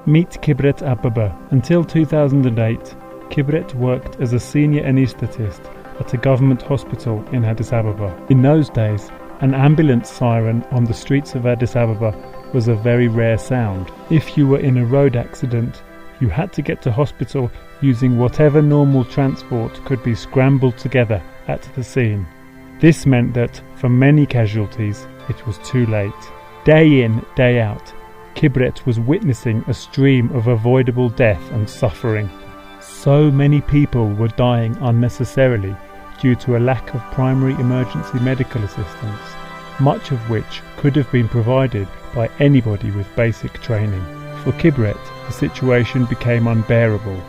Meet Kibret Abebe. Until 2008, Kibret worked as a senior anaesthetist at a government hospital in Addis Ababa. In those days, an ambulance siren on the streets of Addis Ababa was a very rare sound. If you were in a road accident, you had to get to hospital using whatever normal transport could be scrambled together at the scene. This meant that, for many casualties, it was too late. Day in, day out, Kibret was witnessing a stream of avoidable death and suffering. So many people were dying unnecessarily due to a lack of primary emergency medical assistance, much of which could have been provided by anybody with basic training. For Kibret, the situation became unbearable.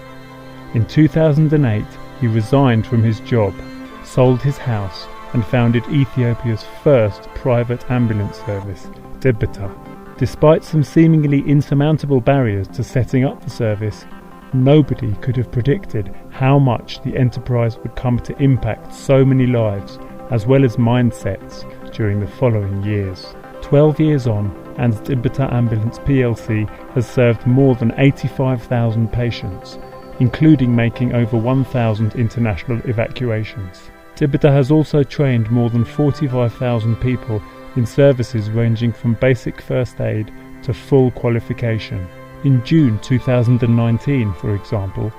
In 2008, he resigned from his job, sold his house, and founded Ethiopia's first private ambulance service, Tebita. Despite some seemingly insurmountable barriers to setting up the service, nobody could have predicted how much the enterprise would come to impact so many lives, as well as mindsets, during the following years. 12 years on, and Tebita Ambulance plc has served more than 85,000 patients, including making over 1,000 international evacuations. Tebita has also trained more than 45,000 people in services ranging from basic first aid to full qualification. In June 2019, for example,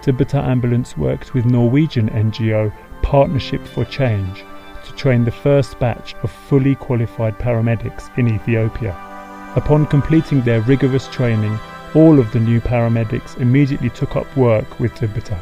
Tebita Ambulance worked with Norwegian NGO Partnership for Change to train the first batch of fully qualified paramedics in Ethiopia. Upon completing their rigorous training, all of the new paramedics immediately took up work with Tebita.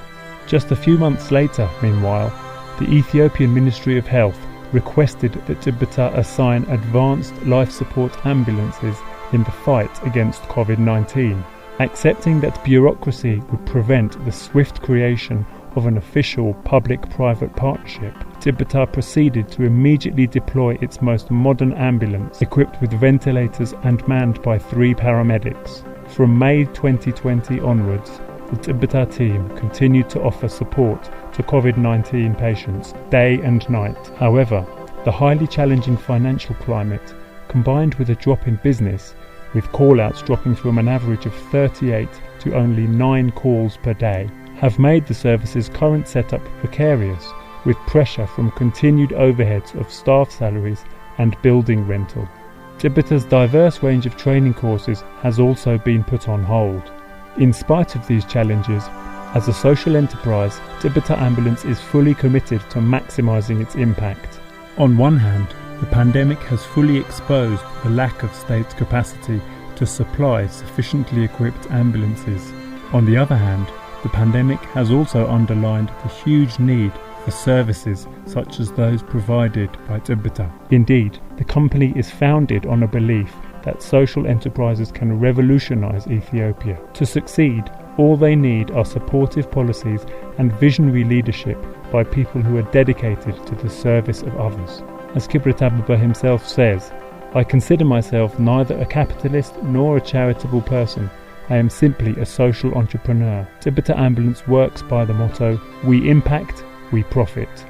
Just a few months later, meanwhile, the Ethiopian Ministry of Health requested that Tebita assign advanced life support ambulances in the fight against COVID-19, accepting that bureaucracy would prevent the swift creation of an official public-private partnership. Tebita proceeded to immediately deploy its most modern ambulance, equipped with ventilators and manned by 3 paramedics. From May 2020 onwards, the Tebita team continued to offer support to COVID-19 patients day and night. However, the highly challenging financial climate, combined with a drop in business, with call-outs dropping from an average of 38 to only 9 calls per day, have made the service's current setup precarious, with pressure from continued overheads of staff salaries and building rental. Tebita's diverse range of training courses has also been put on hold. In spite of these challenges, as a social enterprise, Tebita Ambulance is fully committed to maximising its impact. On one hand, the pandemic has fully exposed the lack of state capacity to supply sufficiently equipped ambulances. On the other hand, the pandemic has also underlined the huge need for services such as those provided by Tebita. Indeed, the company is founded on a belief that social enterprises can revolutionise Ethiopia. To succeed, all they need are supportive policies and visionary leadership by people who are dedicated to the service of others. As Kibret Abebe himself says, "I consider myself neither a capitalist nor a charitable person. I am simply a social entrepreneur." Tebita Ambulance works by the motto, "We impact, we profit."